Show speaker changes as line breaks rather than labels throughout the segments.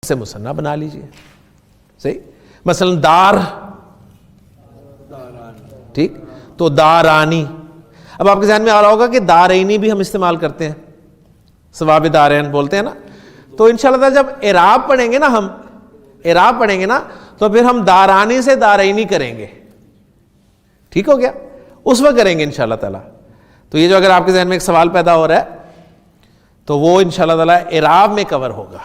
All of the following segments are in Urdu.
سے مثنیٰ بنا لیجئے. صحیح. مثلا دار، ٹھیک، تو دارانی. اب آپ کے ذہن میں آ رہا ہوگا کہ دارینی بھی ہم استعمال کرتے ہیں، ثواب دارین بولتے ہیں نا. تو انشاءاللہ تعالی جب اعراب پڑھیں گے نا، ہم اعراب پڑھیں گے نا، تو پھر ہم دارانی سے دارینی کریں گے. ٹھیک ہو گیا؟ اس وقت کریں گے انشاءاللہ تعالی. تو یہ جو اگر آپ کے ذہن میں ایک سوال پیدا ہو رہا ہے تو وہ انشاءاللہ تعالی اعراب میں کور ہوگا.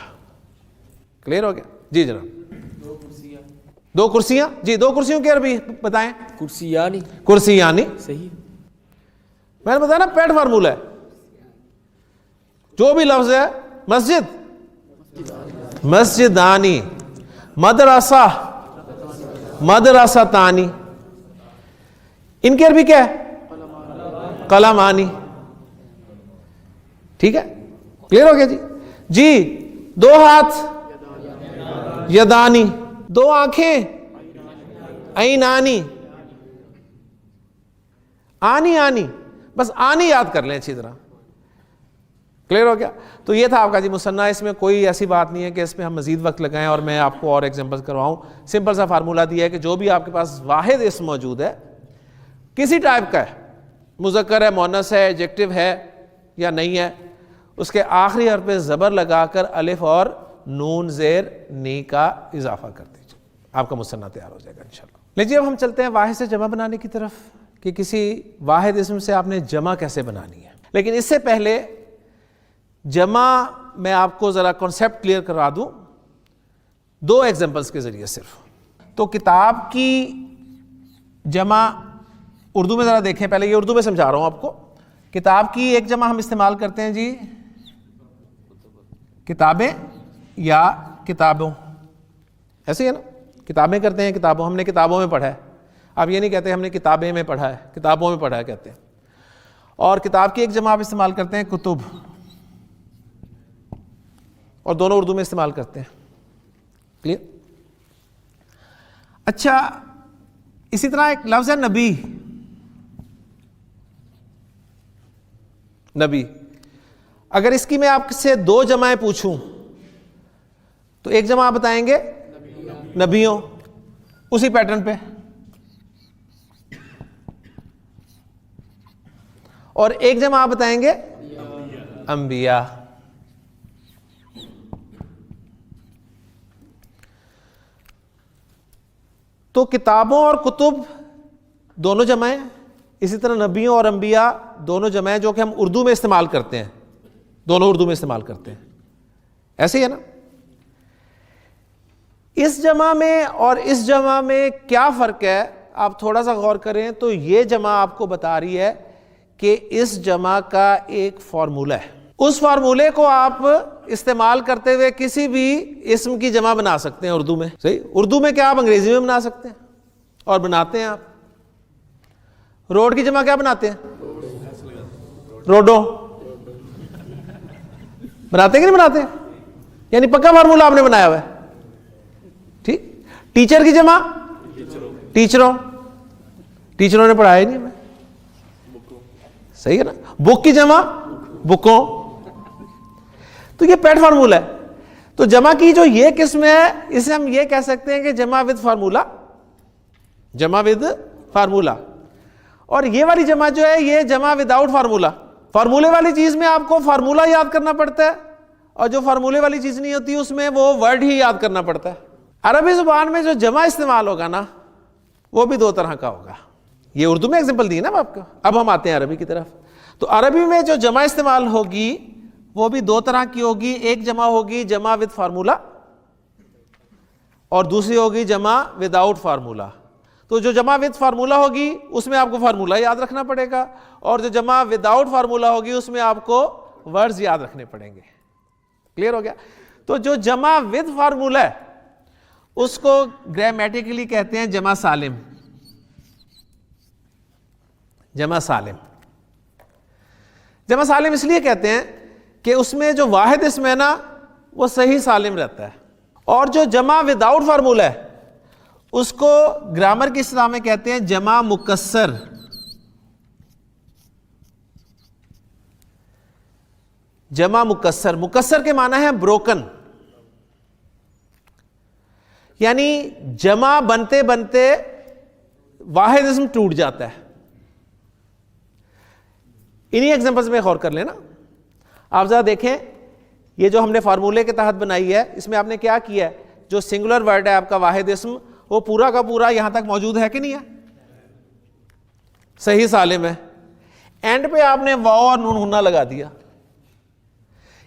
کلیئر ہو گیا؟ جی جناب. دو کرسیاں، جی دو کرسیوں کی عربی بتائیں.
کرسیانی.
کرسیانی.
صحیح.
میں نے بتایا نا پیٹ فارمولہ ہے. جو بھی لفظ ہے، مسجد، مسجدانی، مدرسہ، مدرستانی، ان کی عربی کیا ہے؟ قلمانی. ٹھیک ہے؟ کلیئر ہو گیا جی. جی دو ہاتھ، یدانی. دو آنکھیں، عینانی. آنی آنی، بس آنی یاد کر لیں اچھی طرح. کلیئر ہو گیا؟ تو یہ تھا آپ کا جی مثنیٰ. اس میں کوئی ایسی بات نہیں ہے کہ اس میں ہم مزید وقت لگائیں اور میں آپ کو اور ایگزامپل کرواؤں. سمپل سا فارمولہ دیا ہے کہ جو بھی آپ کے پاس واحد اسم موجود ہے، کسی ٹائپ کا ہے، مذکر ہے، مؤنث ہے، ایڈجیکٹو ہے یا نہیں ہے، اس کے آخری حرف پہ زبر لگا کر الف اور نون زیر نی کا اضافہ کر دیجیے، آپ کا مثنیٰ تیار ہو جائے گا انشاءاللہ. لیجیے اب ہم چلتے ہیں واحد سے جمع بنانے کی طرف، کہ کسی واحد اسم سے آپ نے جمع کیسے بنانی ہے. لیکن اس سے پہلے جمع میں آپ کو ذرا کانسیپٹ کلیئر کروا دوں دو ایگزامپلس کے ذریعے صرف. تو کتاب کی جمع اردو میں ذرا دیکھیں، پہلے یہ اردو میں سمجھا رہا ہوں آپ کو. کتاب کی ایک جمع ہم استعمال کرتے ہیں جی کتابیں یا کتابوں. ایسے ہی ہے نا، کتابیں کرتے ہیں، کتابوں. ہم نے کتابوں میں پڑھا ہے. آپ یہ نہیں کہتے ہم نے کتابیں میں پڑھا ہے، کتابوں میں پڑھا ہے کہتے ہیں. اور کتاب کی ایک جمع آپ استعمال کرتے ہیں کتب، اور دونوں اردو میں استعمال کرتے ہیں. کلیئر؟ اچھا، اسی طرح ایک لفظ ہے نبی. نبی، اگر اس کی میں آپ سے دو جمعیں پوچھوں تو ایک جمع آپ بتائیں گے نبیوں، اسی پیٹرن پہ، اور ایک جمع آپ بتائیں گے انبیاء. تو کتابوں اور کتب دونوں جمع ہیں، اسی طرح نبیوں اور انبیاء دونوں جمع ہیں، جو کہ ہم اردو میں استعمال کرتے ہیں، دونوں اردو میں استعمال کرتے ہیں. ایسے ہی ہے نا. اس جمع میں اور اس جمع میں کیا فرق ہے، آپ تھوڑا سا غور کریں تو یہ جمع آپ کو بتا رہی ہے کہ اس جمع کا ایک فارمولہ ہے. اس فارمولے کو آپ استعمال کرتے ہوئے کسی بھی اسم کی جمع بنا سکتے ہیں اردو میں. صحیح؟ اردو میں کیا آپ انگریزی میں بنا سکتے ہیں، اور بناتے ہیں آپ. روڈ کی جمع کیا بناتے ہیں؟ روڈوں. بناتے ہیں کہ نہیں بناتے؟ یعنی پکا فارمولہ آپ نے بنایا ہوا ہے. ٹھیک. ٹیچر کی جمع ٹیچروں. ٹیچروں نے پڑھایا ہی نہیں ہمیں. صحیح ہے نا. بک کی جمع بکوں. تو یہ پیٹ فارمولہ ہے. تو جمع کی جو یہ قسم ہے، اسے ہم یہ کہہ سکتے ہیں کہ جمع ود فارمولہ. جمع ود فارمولہ. اور یہ والی جمع جو ہے یہ جمع وداؤٹ فارمولہ. فارمولے والی چیز میں آپ کو فارمولہ یاد کرنا پڑتا ہے، اور جو فارمولے والی چیز نہیں ہوتی اس میں وہ ورڈ ہی یاد کرنا پڑتا ہے. عربی زبان میں جو جمع استعمال ہوگا نا، وہ بھی دو طرح کا ہوگا. یہ اردو میں ایگزامپل دی نا آپ کو. اب ہم آتے ہیں عربی کی طرف. تو عربی میں جو جمع استعمال ہوگی وہ بھی دو طرح کی ہوگی. ایک جمع ہوگی جمع ود فارمولہ، اور دوسری ہوگی جمع وداؤٹ فارمولہ. تو جو جمع ود فارمولہ ہوگی اس میں آپ کو فارمولہ یاد رکھنا پڑے گا، اور جو جمع وداؤٹ فارمولہ ہوگی اس میں آپ کو ورڈز یاد رکھنے پڑیں گے. کلیئر ہو گیا؟ تو جو جمع ود فارمولہ ہے اس کو گرامیٹیکلی کہتے ہیں جمع سالم. جمع سالم. جمع سالم اس لیے کہتے ہیں کہ اس میں جو واحد اسم ہے نا وہ صحیح سالم رہتا ہے. اور جو جمع وداؤٹ فارمولہ ہے اس کو گرامر کی اصطلاح میں کہتے ہیں جمع مکسر. جمع مکسر. مکسر کے معنی ہے بروکن. یعنی جمع بنتے بنتے واحد اسم ٹوٹ جاتا ہے. انہی ایگزامپلس میں غور کر لینا. آپ ذرا دیکھیں یہ جو ہم نے فارمولے کے تحت بنائی ہے اس میں آپ نے کیا کیا ہے, جو سنگولر ورڈ ہے آپ کا واحد اسم وہ پورا کا پورا یہاں تک موجود ہے کہ نہیں ہے, صحیح سالم ہے. اینڈ پہ آپ نے واو اور نون ہونا لگا دیا.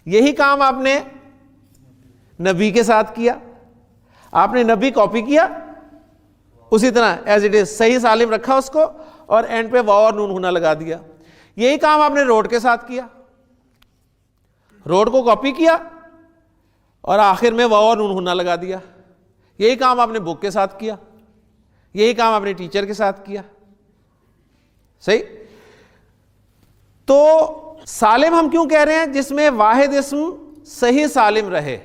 یہی کام آپ نے نبی کے ساتھ کیا, آپ نے نبی کاپی کیا اسی طرح ایز اٹ از صحیح سالم رکھا اس کو اور اینڈ پہ واو اور نون ہونا لگا دیا. یہی کام آپ نے روڈ کے ساتھ کیا, روڈ کو کاپی کیا اور آخر میں واو اور نون ہونا لگا دیا. یہی کام آپ نے بک کے ساتھ کیا, یہی کام آپ نے ٹیچر کے ساتھ کیا. صحیح. تو سالم ہم کیوں کہہ رہے ہیں, جس میں واحد اسم صحیح سالم رہے.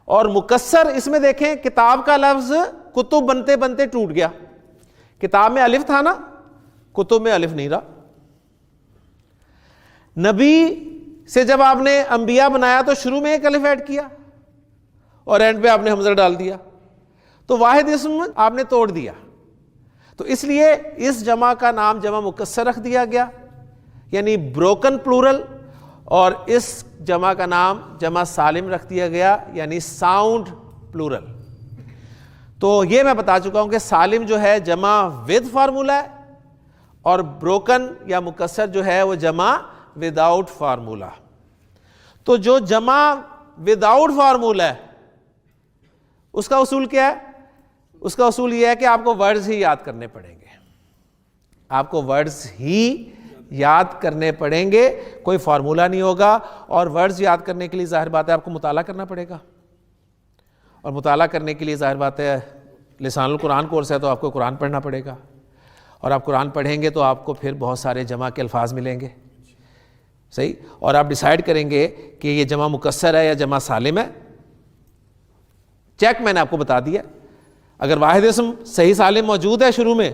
اور مکسر اس میں دیکھیں کتاب کا لفظ کتب بنتے بنتے ٹوٹ گیا. کتاب میں الف تھا نا, کتب میں الف نہیں رہا. نبی سے جب آپ نے انبیاء بنایا تو شروع میں ایک الف ایڈ کیا اور اینڈ پہ آپ نے حمزہ ڈال دیا, تو واحد اسم آپ نے توڑ دیا. تو اس لیے اس جمع کا نام جمع مکسر رکھ دیا گیا, یعنی بروکن پلورل, اور اس جمع کا نام جمع سالم رکھ دیا گیا, یعنی ساؤنڈ پلورل. تو یہ میں بتا چکا ہوں کہ سالم جو ہے جمع ود فارمولہ ہے اور بروکن یا مکسر جو ہے وہ جمع وداؤٹ فارمولہ. تو جو جمع وداؤٹ فارمولہ ہے اس کا اصول کیا ہے؟ اس کا اصول یہ ہے کہ آپ کو ورڈز ہی یاد کرنے پڑیں گے, آپ کو ورڈز ہی یاد کرنے پڑیں گے, کوئی فارمولہ نہیں ہوگا. اور ورڈز یاد کرنے کے لیے ظاہر بات ہے آپ کو مطالعہ کرنا پڑے گا, اور مطالعہ کرنے کے لیے ظاہر بات ہے لسان القرآن کورس ہے تو آپ کو قرآن پڑھنا پڑے گا, اور آپ قرآن پڑھیں گے تو آپ کو پھر بہت سارے جمع کے الفاظ ملیں گے. صحیح. اور آپ ڈیسائیڈ کریں گے کہ یہ جمع مکسر ہے یا جمع سالم ہے. چیک میں نے آپ کو بتا دیا, اگر واحد اسم صحیح سالم موجود ہے شروع میں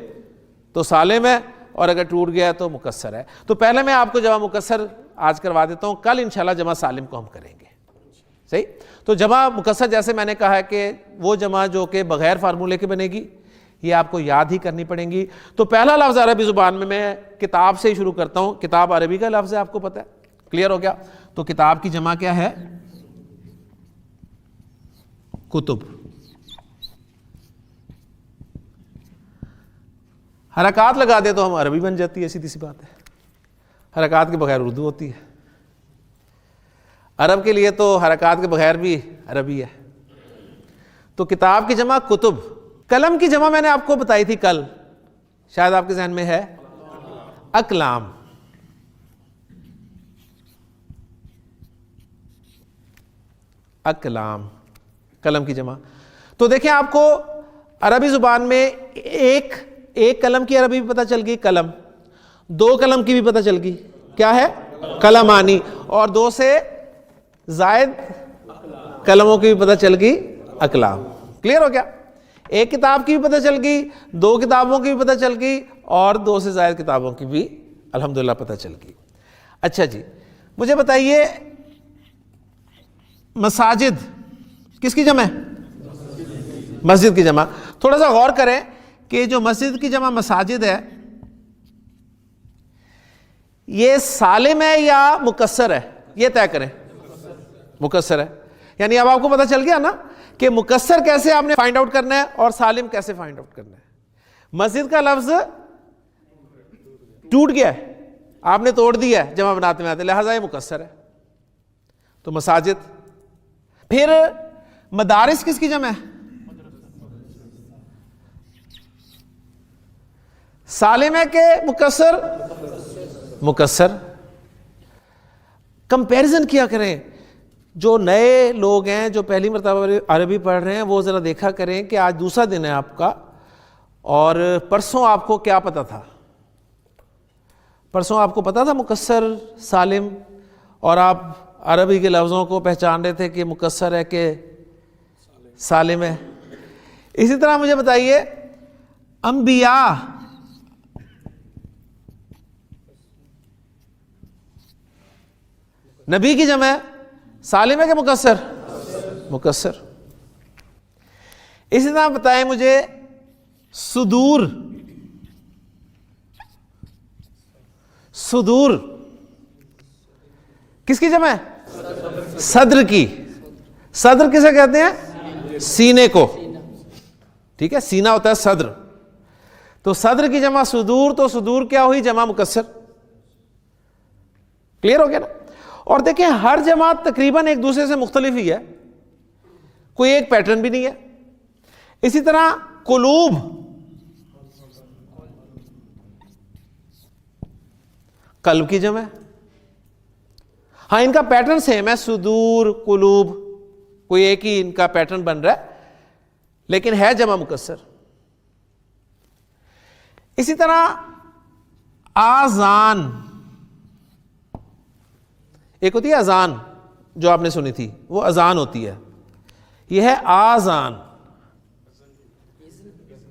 تو سالم ہے, اور اگر ٹوٹ گیا تو مکسر ہے. تو پہلے میں آپ کو جمع مکسر آج کروا دیتا ہوں, کل انشاءاللہ جمع سالم کو ہم کریں گے. صحیح. تو جمع مکسر جیسے میں نے کہا ہے کہ وہ جمع جو کہ بغیر فارمولے کے بنے گی, یہ آپ کو یاد ہی کرنی پڑیں گی. تو پہلا لفظ عربی زبان میں کتاب سے ہی شروع کرتا ہوں. کتاب عربی کا لفظ ہے, آپ کو پتہ ہے, کلیئر ہو گیا. تو کتاب کی جمع کیا ہے؟ کتب. حرکات لگا دے تو ہم عربی بن جاتی ہے, سیدھی سی بات ہے. حرکات کے بغیر اردو ہوتی ہے, عرب کے لیے تو حرکات کے بغیر بھی عربی ہے. تو کتاب کی جمع کتب. قلم کی جمع میں نے آپ کو بتائی تھی کل, شاید آپ کے ذہن میں ہے, اقلام. اقلام قلم کی جمع. تو دیکھیں آپ کو عربی زبان میں ایک قلم کی عربی بھی پتہ چل گئی, قلم. دو قلم کی بھی پتہ چل گئی, کیا ہے؟ قلمانی. اور دو سے زائد قلموں کی بھی پتہ چل گئی, اقلام. کلیئر ہو گیا. ایک کتاب کی بھی پتہ چل گئی, دو کتابوں کی بھی پتہ چل گئی, اور دو سے زائد کتابوں کی بھی الحمدللہ پتہ چل گئی. اچھا جی, مجھے بتائیے مساجد کس کی جمع ہے؟ مسجد کی جمع. تھوڑا سا غور کریں کہ جو مسجد کی جمع مساجد ہے یہ سالم ہے یا مکسر ہے, یہ طے کریں. مکسر ہے. یعنی اب آپ کو پتہ چل گیا نا کہ مکسر کیسے آپ نے فائنڈ آؤٹ کرنا ہے اور سالم کیسے فائنڈ آؤٹ کرنا ہے. مسجد کا لفظ ٹوٹ گیا ہے, آپ نے توڑ دیا ہے جمع بناتے میں, لہذا یہ مکسر ہے. تو مساجد. پھر مدارس کس کی جمع ہے؟ سالم ہے کہ مکسر؟ مکسر. کمپیریزن کیا کریں. جو نئے لوگ ہیں جو پہلی مرتبہ عربی پڑھ رہے ہیں وہ ذرا دیکھا کریں کہ آج دوسرا دن ہے آپ کا, اور پرسوں آپ کو کیا پتا تھا؟ پرسوں آپ کو پتا تھا مکسر سالم, اور آپ عربی کے لفظوں کو پہچان رہے تھے کہ مکسر ہے کہ سالم ہے. اسی طرح مجھے بتائیے انبیاء نبی کی جمع ہے, سالم ہے کہ مکسر؟ مکسر. اسی طرح بتائیں مجھے صدور، صدور کس کی جمع ہے؟ صدر کی. صدر کسے کہتے ہیں؟ سینے کو. ٹھیک ہے، سینہ ہوتا ہے صدر. تو صدر کی جمع صدور، تو صدور کیا ہوئی؟ جمع مکسر. کلیئر ہو گیا نا؟ اور دیکھیں ہر جماعت تقریباً ایک دوسرے سے مختلف ہی ہے، کوئی ایک پیٹرن بھی نہیں ہے. اسی طرح قلوب، قلب کی جمع ہے. ہاں ان کا پیٹرن سیم ہے، صدور قلوب، کوئی ایک ہی ان کا پیٹرن بن رہا ہے لیکن ہے جمع مکسر. اسی طرح آذان، ایک ہوتی ہے اذان جو آپ نے سنی تھی، وہ اذان ہوتی ہے، یہ ہے آذان.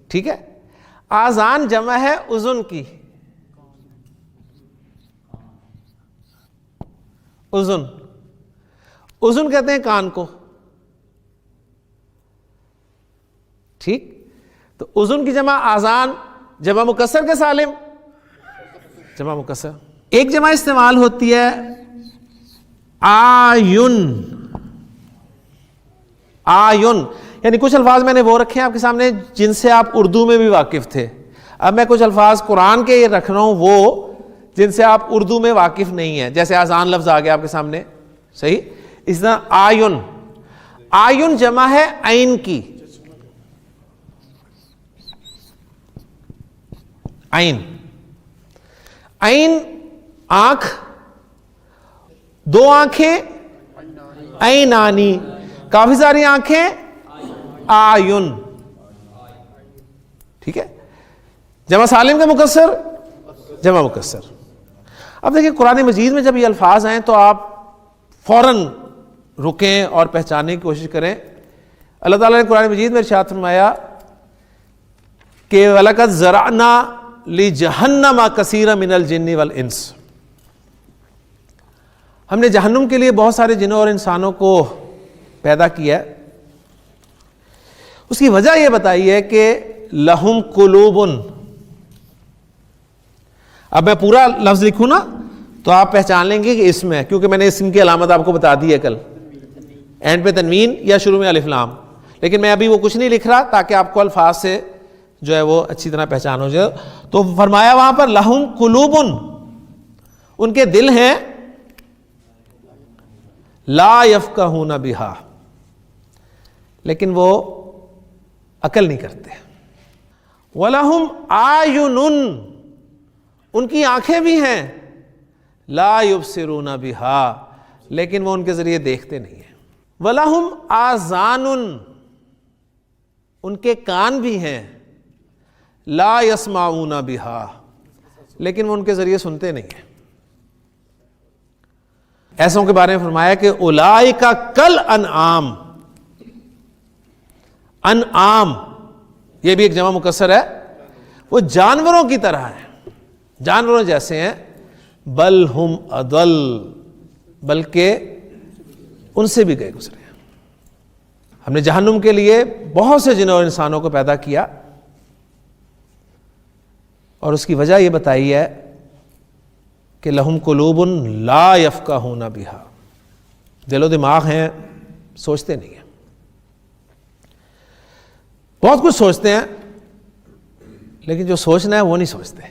ٹھیک ہے، آذان جمع ہے اذن کی. اذن، اذن کہتے ہیں کان کو. ٹھیک، تو اذن کی جمع آذان، جمع مکسر کے سالم جمع مکسر. ایک جمع استعمال ہوتی ہے آیون. آیون یعنی کچھ الفاظ میں نے وہ رکھے ہیں آپ کے سامنے جن سے آپ اردو میں بھی واقف تھے. اب میں کچھ الفاظ قرآن کے یہ رکھ رہا ہوں وہ جن سے آپ اردو میں واقف نہیں ہیں، جیسے آذان لفظ آ گیا آپ کے سامنے، صحیح. اس طرح آیون، آیون جمع ہے عین کی. عین، عین آنکھ، دو آنکھیں عینانی، کافی ساری آنکھیں آیون. ٹھیک ہے، جمع سالم کا مکسر جمع مکسر. اب دیکھیں قرآن مجید میں جب یہ الفاظ ہیں تو آپ فوراً رکیں اور پہچاننے کی کوشش کریں. اللہ تعالیٰ نے قرآن مجید میں ارشاد فرمایا کہ وَلَقَدْ زَرَعْنَا لِجَهَنَّمَ كَثِيرًا مِنَ الْجِنِّ وَالْإِنسِ، ہم نے جہنم کے لیے بہت سارے جنوں اور انسانوں کو پیدا کیا ہے. اس کی وجہ یہ بتائی ہے کہ لہم قلوب. اب میں پورا لفظ لکھوں نا تو آپ پہچان لیں گے کہ اسم ہے، کیونکہ میں نے اسم کی علامت آپ کو بتا دی ہے کل، اینڈ پہ تنوین یا شروع میں الف لام. لیکن میں ابھی وہ کچھ نہیں لکھ رہا تاکہ آپ کو الفاظ سے جو ہے وہ اچھی طرح پہچان ہو جائے. تو فرمایا وہاں پر لہم قلوب، ان کے دل ہیں، لا یفقہون بہا، لیکن وہ عقل نہیں کرتے. وَلَهُمْ آیُنٌ، ان کی آنکھیں بھی ہیں، لا یبصرون بہا، لیکن وہ ان کے ذریعے دیکھتے نہیں ہیں. وَلَهُمْ آذَانٌ، ان کے کان بھی ہیں، لا یسمعون بہا، لیکن وہ ان کے ذریعے سنتے نہیں ہیں. ایسوں کے بارے میں فرمایا کہ اولئک کل انعام. انعام یہ بھی ایک جمع مکسر ہے، وہ جانوروں کی طرح ہے، جانوروں جیسے ہیں. بل ہم اضل، بلکہ ان سے بھی گئے گزرے ہیں. ہم نے جہنم کے لیے بہت سے جنوں اور انسانوں کو پیدا کیا، اور اس کی وجہ یہ بتائی ہے کہ لہم قلوب لا یفقہون بہا، دل و دماغ ہیں، سوچتے نہیں ہیں. بہت کچھ سوچتے ہیں لیکن جو سوچنا ہے وہ نہیں سوچتے.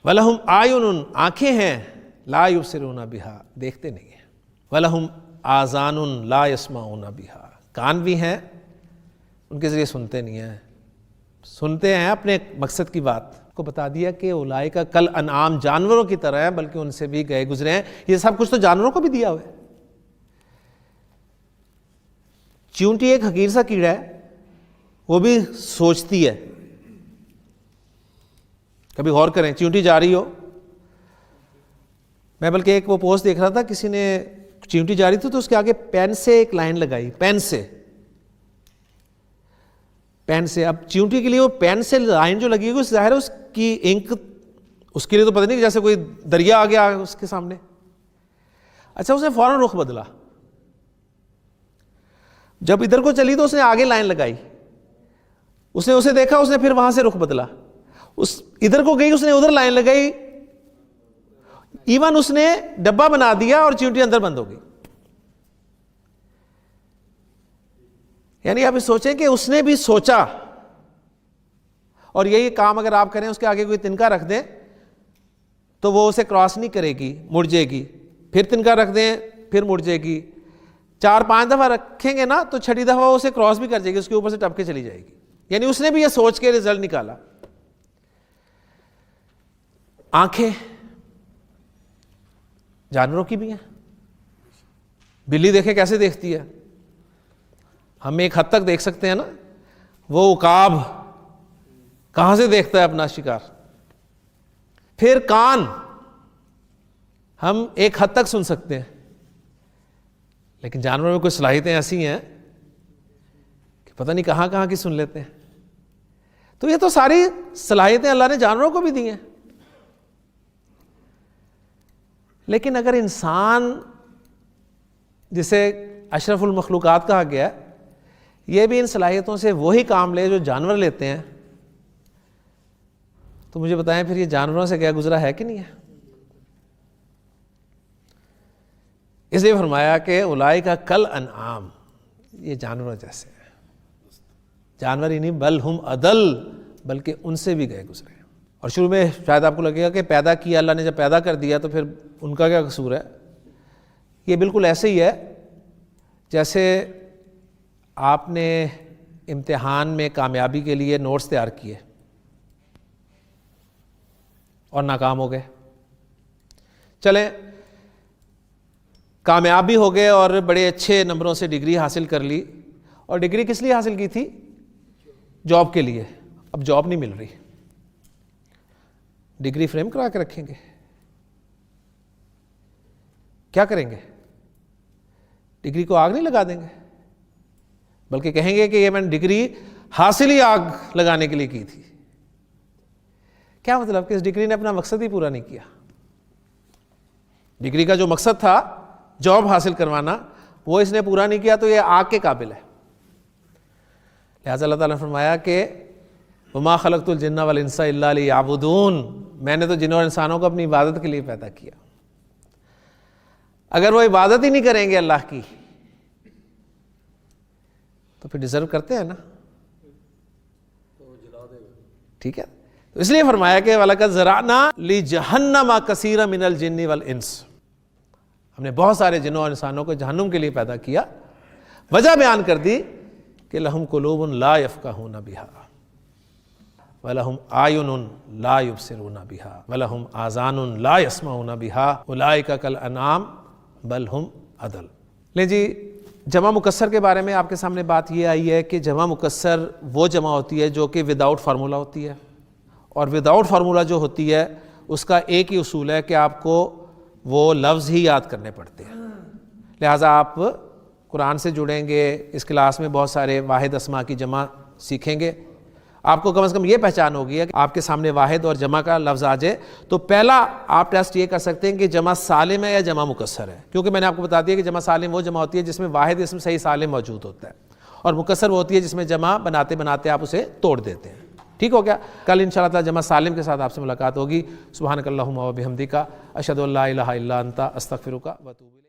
وَلَهُمْ آیُنٌ، آنکھیں ہیں، لا یبصرون بہا، دیکھتے نہیں ہیں. وَلَهُمْ آذَانٌ لا یسمعون بہا، کان بھی ہیں، ان کے ذریعے سنتے نہیں ہیں. سنتے ہیں اپنے مقصد کی بات کو بتا دیا کہ اولئک کل انعام، جانوروں کی طرح ہیں، بلکہ ان سے بھی گئے گزرے ہیں. یہ سب کچھ تو جانوروں کو بھی دیا ہوا ہے. چیونٹی ایک حقیر سا کیڑا ہے، وہ بھی سوچتی ہے. کبھی غور کریں، چیونٹی جا رہی ہو، میں بلکہ ایک وہ پوسٹ دیکھ رہا تھا، کسی نے چیونٹی جا رہی تھی تو اس کے آگے پین سے ایک لائن لگائی، پین سے. اب چیونٹی کے لیے وہ پین سے لائن جو لگی ہوئی، ظاہر ہے اس کی انک، اس کے لیے تو پتہ نہیں، جیسے کوئی دریا آ گیا اس کے سامنے. اچھا، اس نے فوراً رخ بدلا. جب ادھر کو چلی تو اس نے آگے لائن لگائی اس نے اسے دیکھا, اس نے پھر وہاں سے رخ بدلا, اس ادھر کو گئی, اس نے ادھر لائن لگائی, ایون اس نے ڈبہ بنا دیا اور چیونٹی اندر بند ہو گئی. یعنی آپ سوچیں کہ اس نے بھی سوچا, اور یہی کام اگر آپ کریں, اس کے آگے کوئی تنکا رکھ دیں تو وہ اسے کراس نہیں کرے گی, مڑ جائے گی, پھر تنکا رکھ دیں پھر مڑ جائے گی, 4-5 دفعہ رکھیں گے نا تو 6ٹھی دفعہ وہ اسے کراس بھی کر جائے گی, اس کے اوپر سے ٹپ کے چلی جائے گی. یعنی اس نے بھی یہ سوچ کے رزلٹ نکالا. آنکھیں جانوروں کی بھی ہیں. بلی دیکھے کیسے دیکھتی ہے, ہم ایک حد تک دیکھ سکتے ہیں نا, وہ عقاب کہاں سے دیکھتا ہے اپنا شکار. پھر کان ہم ایک حد تک سن سکتے ہیں, لیکن جانوروں میں کچھ صلاحیتیں ایسی ہیں کہ پتہ نہیں کہاں کہاں کی سن لیتے ہیں. تو یہ تو ساری صلاحیتیں اللہ نے جانوروں کو بھی دی ہیں. لیکن اگر انسان, جسے اشرف المخلوقات کہا گیا, یہ بھی ان صلاحیتوں سے وہی کام لے جو جانور لیتے ہیں, تو مجھے بتائیں پھر یہ جانوروں سے کیا گزرا ہے کہ نہیں ہے. اس لیے فرمایا کہ اولئک کل انعام, یہ جانوروں جیسے ہیں. جانور ہی نہیں بل ہم اضل, بلکہ ان سے بھی گئے گزرے. اور شروع میں شاید آپ کو لگے گا کہ پیدا کیا اللہ نے, جب پیدا کر دیا تو پھر ان کا کیا قصور ہے. یہ بالکل ایسے ہی ہے جیسے آپ نے امتحان میں کامیابی کے لیے نوٹس تیار کیے اور ناکام ہو گئے. چلیں کامیاب بھی ہو گئے اور بڑے اچھے نمبروں سے ڈگری حاصل کر لی, اور ڈگری کس لیے حاصل کی تھی؟ جاب کے لیے. اب جاب نہیں مل رہی, ڈگری فریم کرا کے رکھیں گے, کیا کریں گے؟ ڈگری کو آگ نہیں لگا دیں گے, بلکہ کہیں گے کہ یہ میں نے ڈگری حاصل ہی آگ لگانے کے لیے کی تھی. کیا مطلب کہ اس ڈگری نے اپنا مقصد ہی پورا نہیں کیا. ڈگری کا جو مقصد تھا جاب حاصل کروانا, وہ اس نے پورا نہیں کیا, تو یہ آگ کے قابل ہے. لہٰذا اللہ تعالیٰ نے فرمایا کہ وما خلقت الجن والانس الا لیعبدون, میں نے تو جنوں اور انسانوں کو اپنی عبادت کے لیے پیدا کیا. اگر وہ عبادت ہی نہیں کریں گے اللہ کی تو پھر ڈیزرو کرتے ہیں نا, ٹھیک ہے. تو اس لیے فرمایا کہ وَلَقَدْ ذَرَعْنَا لِجَهَنَّمَ كَثِيرًا مِنَ الْجِنِّ وَالْإِنسِ, ہم نے بہت سارے جنوں اور انسانوں کو جہنم کے لیے پیدا کیا. وجہ بیان کر دی کہ لَهُمْ قُلُوبٌ لَا يَفْقَهُونَ بِهَا وَلَهُمْ أَعْيُنٌ لَا يُبْصِرُونَ بِهَا وَلَهُمْ آذَانٌ لَا يَسْمَعُونَ بِهَا أُولَئِكَ كَالْأَنْعَامِ بَلْ هُمْ أَضَلُّ. لیں جی, جمع مکسر کے بارے میں آپ کے سامنے بات یہ آئی ہے کہ جمع مکسر وہ جمع ہوتی ہے جو کہ وداؤٹ فارمولا ہوتی ہے, اور وداؤٹ فارمولا جو ہوتی ہے اس کا ایک ہی اصول ہے کہ آپ کو وہ لفظ ہی یاد کرنے پڑتے ہیں. لہٰذا آپ قرآن سے جڑیں گے, اس کلاس میں بہت سارے واحد اسماء کی جمع سیکھیں گے, آپ کو کم از کم یہ پہچان ہوگی ہے کہ آپ کے سامنے واحد اور جمع کا لفظ آ جائے تو پہلا آپ ٹیسٹ یہ کر سکتے ہیں کہ جمع سالم ہے یا جمع مکسر ہے. کیونکہ میں نے آپ کو بتا دیا کہ جمع سالم وہ جمع ہوتی ہے جس میں واحد اسم صحیح سالم موجود ہوتا ہے, اور مکسر وہ ہوتی ہے جس میں جمع بناتے بناتے آپ اسے توڑ دیتے ہیں. ٹھیک ہو گیا. کل انشاءاللہ تعالی جمع سالم کے ساتھ آپ سے ملاقات ہوگی. سبحانک اللہم و بحمدک اشہد ان لا الہ الا انت استغفرک و اتوب الیک.